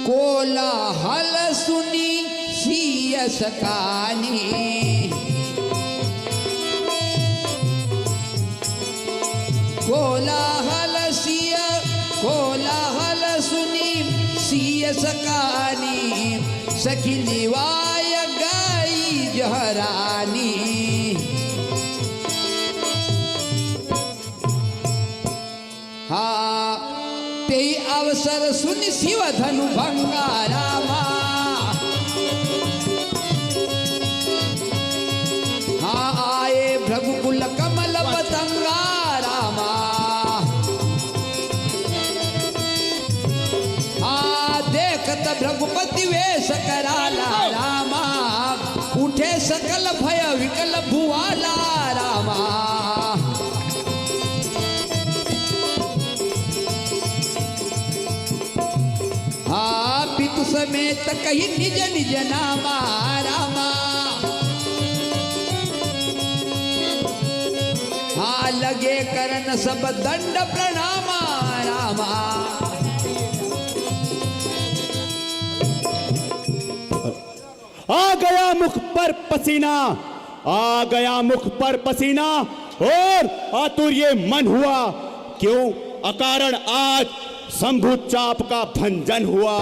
कोलाहल सुनी सिय सकानी, कोलाहल सुनी सिय सकानी, सखी लिवाय गई जहरानी। हाँ ते अवसर सुन शिव धनु भंगा रामा, हाँ आए भृगुकुल कमल पतंगा रामा। हाँ देखत भृगुपति वेश कराला रामा, उठे सकल भय विकल भुआला रामा। हाँ पितु समेत कही निज निज नामा रामा, हाँ लगे करन सब दंड प्रणामा रामा। आ गया मुख पर पसीना, आ गया मुख पर पसीना, और आतुर ये मन हुआ क्यों अकारण आज शंभु चाप का भंजन हुआ।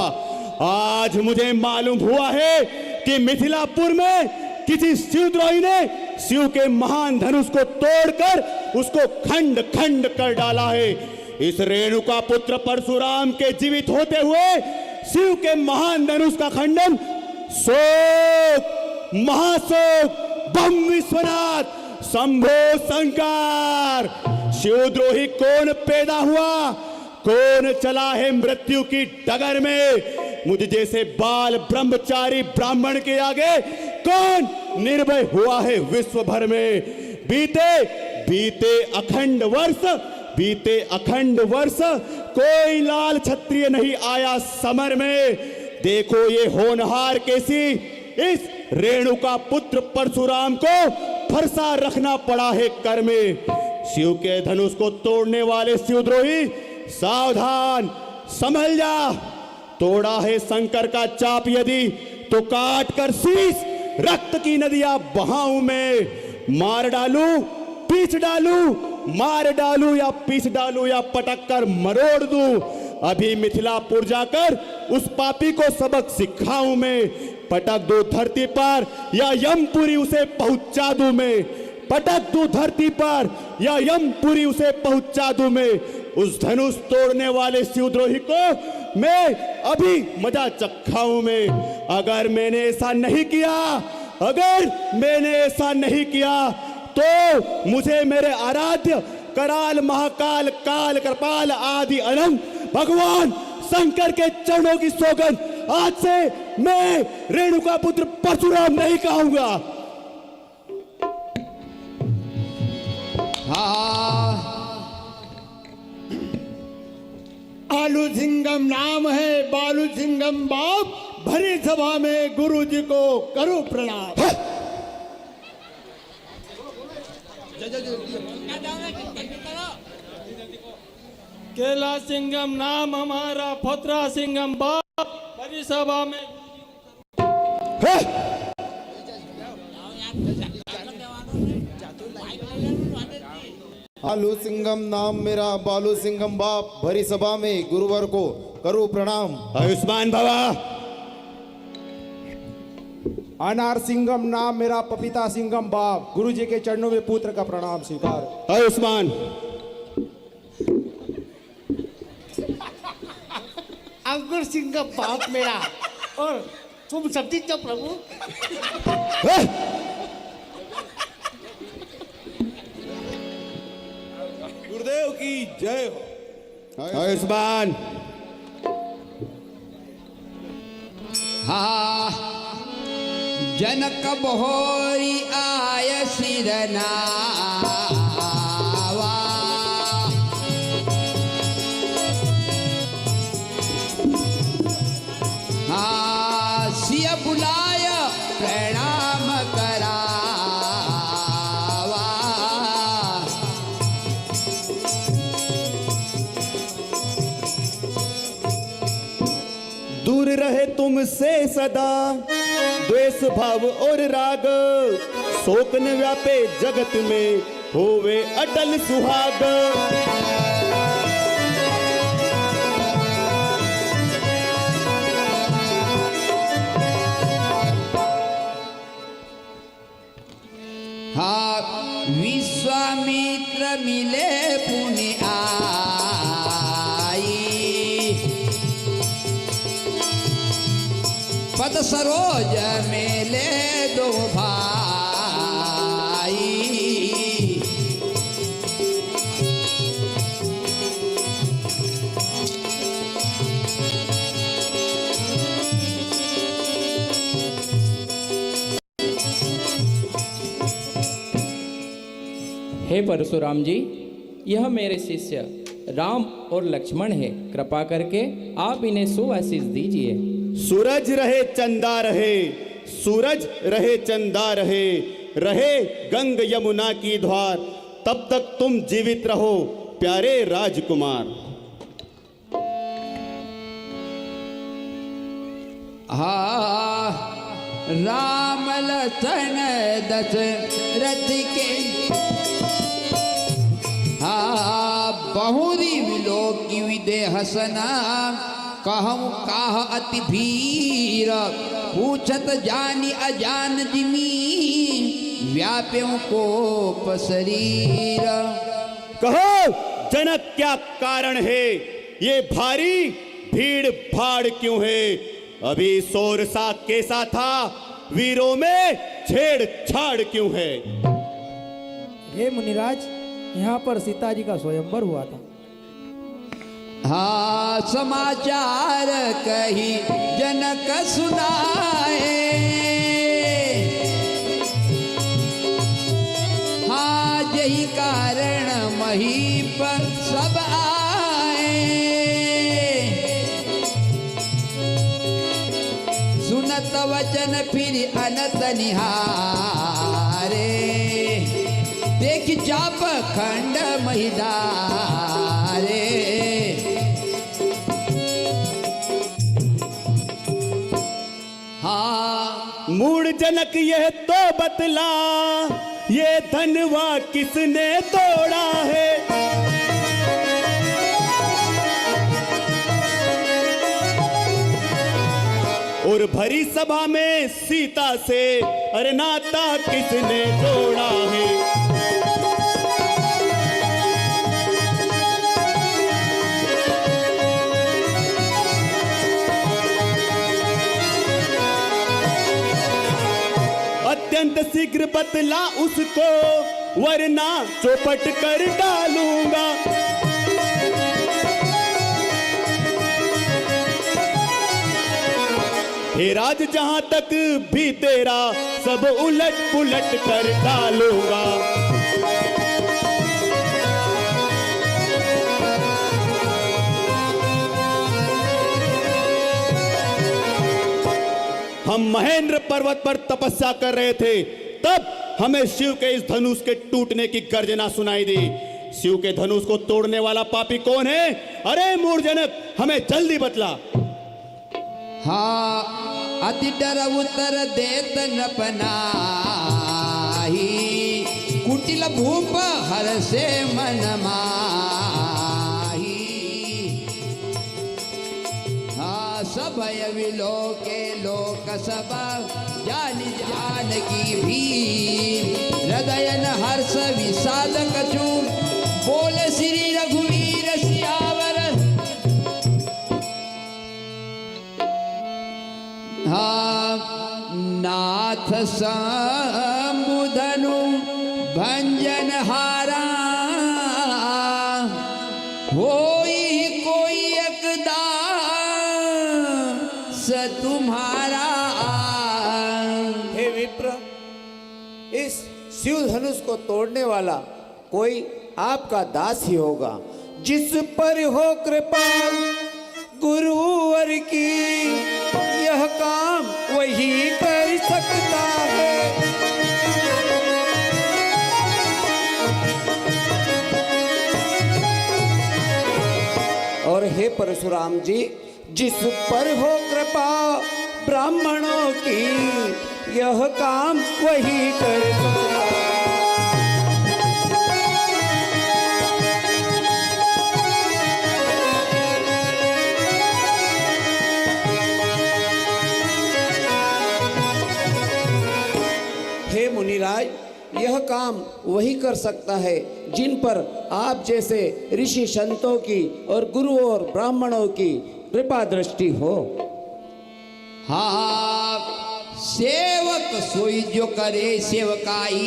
आज मुझे मालूम हुआ है कि मिथिलापुर में किसी शिवद्रोही ने शिव के महान धनुष को तोड़कर उसको खंड खंड कर डाला है। इस रेणुका पुत्र परशुराम के जीवित होते हुए शिव के महान धनुष का खंडन शोक महाशोक बम विश्वनाथ शंभो शंकर। शिवद्रोही कौन पैदा हुआ, कौन चला है मृत्यु की डगर में। मुझ जैसे बाल ब्रह्मचारी ब्राह्मण के आगे कौन निर्भय हुआ है विश्व भर में। बीते अखंड वर्ष कोई लाल क्षत्रिय नहीं आया समर में। देखो ये होनहार कैसी इस रेणुका पुत्र परशुराम को फरसा रखना पड़ा है कर में। शिव के धनुष को तोड़ने वाले शिवद्रोही सावधान, संभल जा। तोड़ा है शंकर का चाप यदि तो काट कर शीश रक्त की नदियां बहाऊं में। मार डालू पीछ डालू, मार डालू या पीछ डालू या पटक कर मरोड़ दूं। अभी मिथिलापुर जाकर उस पापी को सबक सिखाऊं मैं। पटक दूं धरती पर या यमपुरी उसे पहुंचा दूं मैं। पटक दूं धरती पर या यमपुरी उसे पहुंचा दूं मैं। उस धनुष तोड़ने वाले शिवद्रोही को मैं अभी मजा चखाऊं मैं। अगर मैंने ऐसा नहीं किया तो मुझे मेरे आराध्य कराल महाकाल काल कृपाल आदि अनंत भगवान शंकर के चरणों की सौगंध आज से मैं रेणुका पुत्र परशुराम नहीं कहूंगा। आलू सिंगम नाम है, बालू सिंगम बाप, भरी सभा में गुरु जी को करो प्रणाम। केला सिंगम नाम हमारा, फतरा सिंगम बाप, भरी सभा में। आलू सिंगम नाम मेरा, बालू सिंगम बाप, भरी सभा में गुरुवर को करूं प्रणाम। आयुष्मान भवा। अनार सिंगम नाम मेरा, पपीता सिंगम बाप, गुरु जी के चरणों में पुत्र का प्रणाम स्वीकार। आयुष्मान। अंकुर सिंगम बाप मेरा, और तुम सब्जी तो प्रभु। गुरुदेव की जय हो। आयुष्मान। हाँ जनक बहोरी आय सिरनावा, हाँ सिया बुलाय प्रणाम करावा। दूर रहे तुमसे सदा द्वेष भाव और राग, शोक न व्यापे जगत में होवे अटल सुहाग। हाँ, विश्वामित्र मिले पुनि आई, पद सरोज मेले दो भाई। हे परशुराम जी, यह मेरे शिष्य राम और लक्ष्मण है, कृपा करके आप इन्हें शुभ आशीष दीजिए। सूरज रहे चंदा रहे, सूरज रहे चंदा रहे, रहे गंग यमुना की धार, तब तक तुम जीवित रहो प्यारे राजकुमार। हाँ, राम लखन दशरथ के, हाँ बहुरी विलोकी विदेह सना, कहूँ काह अति भीर, पूछत जानी अजान जिमी, व्याप्यों को पशरीर। कहो जनक क्या कारण है, ये भारी भीड़ भाड़ क्यों है? अभी शोर सा कैसा था, वीरों में छेड़छाड़ क्यों है? हे मुनिराज, यहाँ पर सीता जी का स्वयंवर हुआ था। हाँ, समाचार कही जनक सुनाए, हाँ यही कारण महीप सब आए। सुनत वचन फिर अनत निहारे, देख चाप खंड महिदारे। हाँ, मूड जनक यह तो बतला, ये धनवा किसने तोड़ा है? और भरी सभा में सीता से अरे नाता किसने जोड़ा है? अत्यंत शीघ्र बतला उसको, वरना चौपट कर डालूंगा। हे राज, जहां तक भी तेरा सब उलट पुलट कर डालूंगा। हम महेंद्र पर्वत पर तपस्या कर रहे थे, तब हमें शिव के इस धनुष के टूटने की गर्जना सुनाई दी। शिव के धनुष को तोड़ने वाला पापी कौन है? अरे मूर्खजनक, हमें जल्दी बतला। हाँ, अति डर उत्तर देत नपनाही, कुटिल भूप हर से मन माही। हाँ, सभय विलोके लोक सभा, जानी जान की भी, हृदय न हर्ष विषाद कछु, बोल श्री रघुवीर सियावर। हाँ, नाथ संबुधनु भंजन हारा, होई कोई एकदास तुम्हारा। हे विप्र, इस शिव धनुष को तोड़ने वाला कोई आपका दास ही होगा, जिस पर हो कृपा गुरुवर की, यह काम वही कर सकता है। और हे परशुराम जी, जिस पर हो कृपा ब्राह्मणों की, यह काम वही कर सकता। हे मुनिराज, यह काम वही कर सकता है जिन पर आप जैसे ऋषि संतों की और गुरुओं और ब्राह्मणों की कृपा दृष्टि हो। हाँ, सेवक सोई जो करे सेवकाई,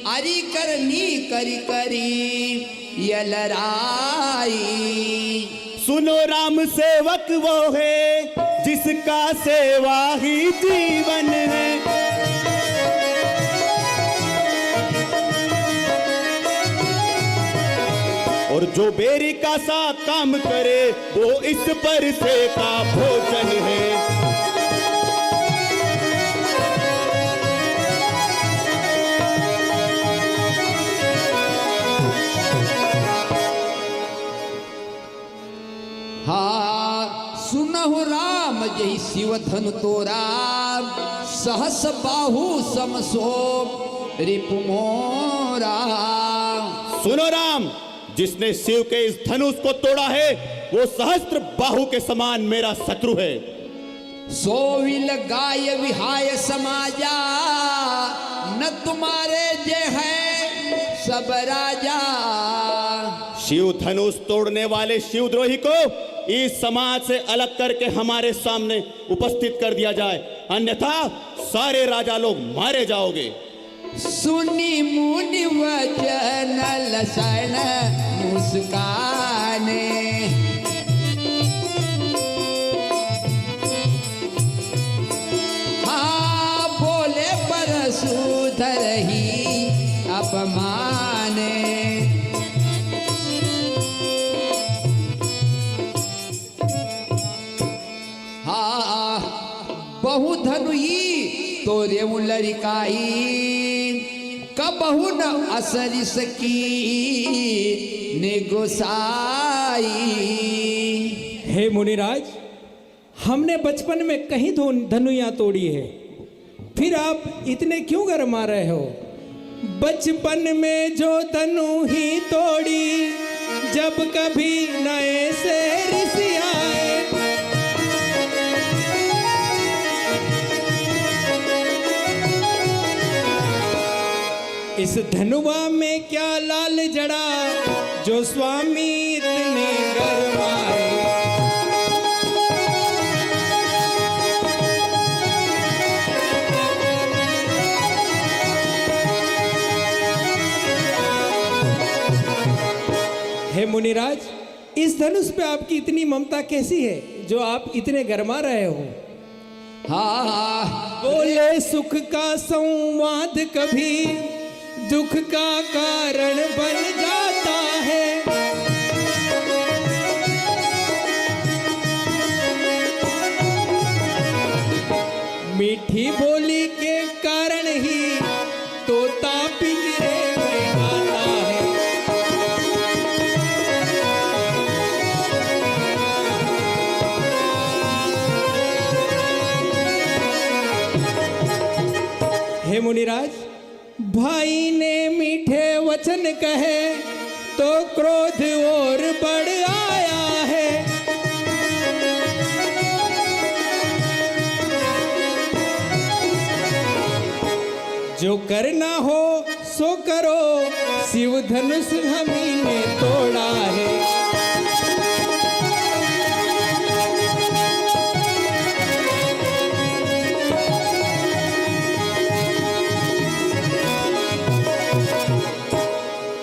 अरि करनी करी करी ये लड़ाई। सुनो राम सेवक वो है जिसका सेवा ही जीवन है। और जो बेरी का सा काम करे वो इस पर से का भोजन है। हाँ, सुनहु राम जय शिव धनु तोरा, सहस बाहु समसो रिपु मोरा। सुनो राम, जिसने शिव के इस धनुष को तोड़ा है वो सहस्त्र बाहु के समान मेरा शत्रु है। सोविल गाय विहाय समाजा, न तुम्हारे जय है सब राजा। शिव धनुष तोड़ने वाले शिवद्रोही को इस समाज से अलग करके हमारे सामने उपस्थित कर दिया जाए, अन्यथा सारे राजा लोग मारे जाओगे। सुनी मुनि वचन लसन मुस्काने, हाँ बोले परशुधर ही अपमाने। हाँ, बहु धनुई तोरे लड़काई, कबहु न असर सकी ने गोसाई। हे मुनिराज, हमने बचपन में कहीं धनुया तोड़ी है, फिर आप इतने क्यों गरमा रहे हो? बचपन में जो धनु ही तोड़ी, जब कभी नए से ऋषि आए। इस धनुआ में क्या लाल जड़ा, जो स्वामी इतने गरमाए। हे मुनिराज, इस धनुष पे आपकी इतनी ममता कैसी है जो आप इतने गरमा रहे हो? हाँ, बोले सुख का संवाद कभी दुख का कारण बन जाता है। मीठी बोली के कारण ही तोता पिंजरे में आता है। हे मुनिराज, भाई ने मीठे वचन कहे तो क्रोध और बढ़ आया है। जो करना हो सो करो, शिव धनुष हमी ने तोड़ा है।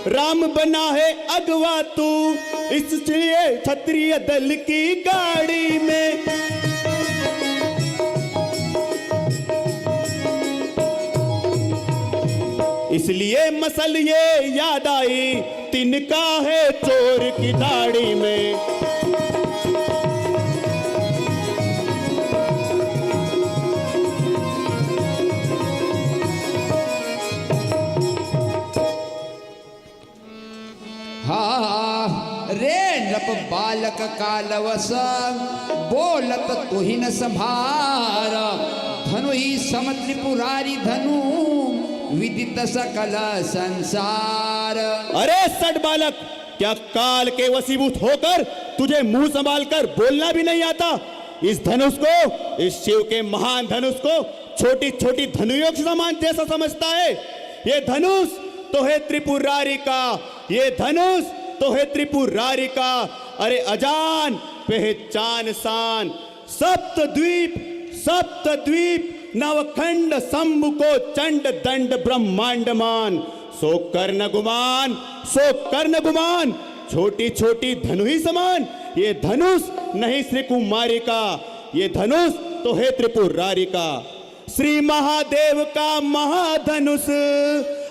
राम बना है अगवा तू, इसलिए क्षत्रिय दल की गाड़ी में। इसलिए मसल ये याद आई, तिनका है चोर की दाढ़ी में। हाँ, रे नप बाल बालक कालवस बोलत तुहि न संभार धनु ही सम त्रिपुरारी धनु विदित सकल संसार। अरे सट बालक, क्या काल के वसीभूत होकर तुझे मुंह संभाल कर बोलना भी नहीं आता? इस धनुष को, इस शिव के महान धनुष को छोटी छोटी धनुयों के समान जैसा समझता है? ये धनुष तो है त्रिपुरारी का, ये धनुष तो है त्रिपुरारी का। अरे अजान पहचान सान, सप्त द्वीप नवखंड शंभु को चंड दंड ब्रह्मांड मान। सो कर्ण गुमान छोटी छोटी धनु ही समान। ये धनुष नहीं श्री कुमारी का, ये धनुष तो है त्रिपुरारी का। श्री महादेव का महाधनुष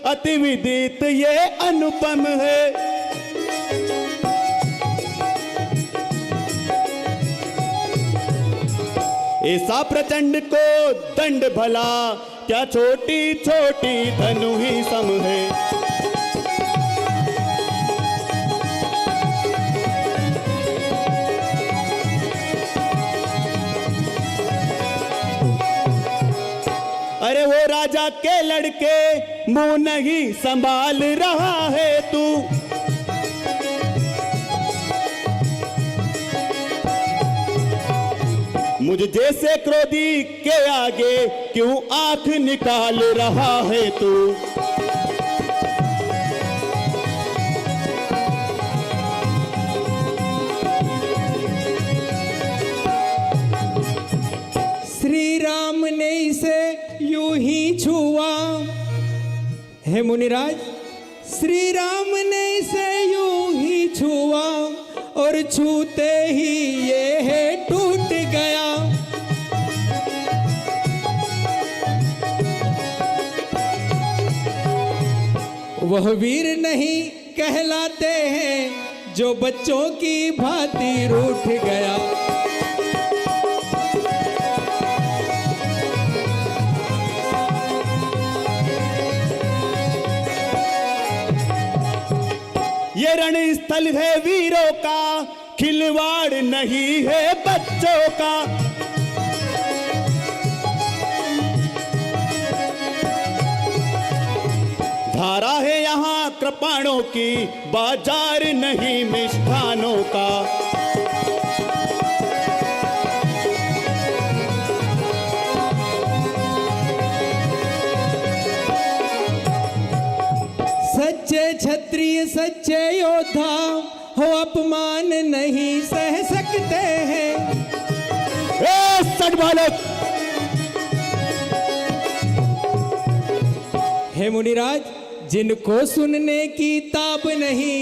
अति विदित ये अनुपम है। ऐसा प्रचंड को दंड भला, क्या छोटी छोटी धनु ही सम है। अरे वो राजा के लड़के मुंह नहीं संभाल रहा है तू। मुझ जैसे क्रोधी के आगे क्यों आंख निकाल रहा है तू। श्री राम ने इसे यूं ही छुआ, हे मुनिराज, श्री राम ने इसे यूं ही छुआ और छूते ही ये है टूट गया। वह वीर नहीं कहलाते हैं जो बच्चों की भांति रूठ गया। ये रणस्थल है वीरों का, खिलवाड़ नहीं है बच्चों का। धारा है यहाँ कृपाणों की, बाजार नहीं मिष्ठानों का। सच्चे क्षत्रिय सच्चे योद्धा हो अपमान नहीं सह सकते हैं। सट बालक, हे मुनिराज, जिनको सुनने की ताब नहीं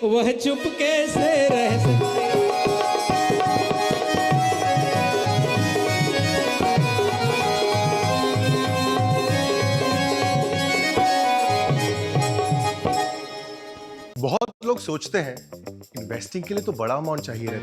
वह चुप कैसे रह सकते। बहुत लोग सोचते हैं इन्वेस्टिंग के लिए तो बड़ा अमाउंट चाहिए रहता है।